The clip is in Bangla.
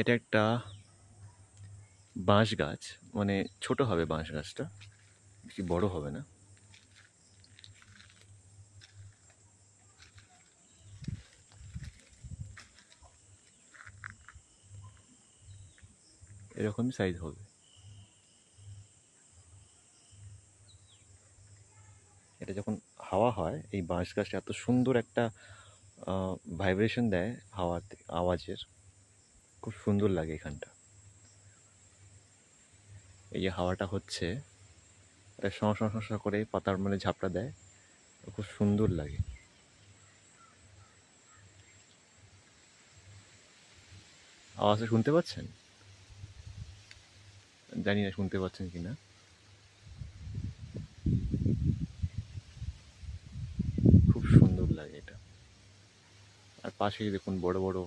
এটা একটা বাঁশ গাছ, মানে ছোট হবে বাঁশ গাছটা, বেশি বড় হবে না। এরকমই সাইজ হবে। এটা যখন হাওয়া হয়, এই বাঁশ গাছটা এত সুন্দর একটা ভাইব্রেশন দেয় হাওয়াতে, আওয়াজের। খুব সুন্দর লাগে এখানটা। এই যে হাওয়াটা হচ্ছে, এটা শঁ শঁ শঁ শঁ করে পাতার মানে ঝাপটা দেয়, খুব সুন্দর লাগে। আওয়াজটা শুনতে পাচ্ছেন? জানি না শুনতে পাচ্ছেন কিনা। খুব সুন্দর লাগে এটা। আর পাশেই দেখুন বড় বড়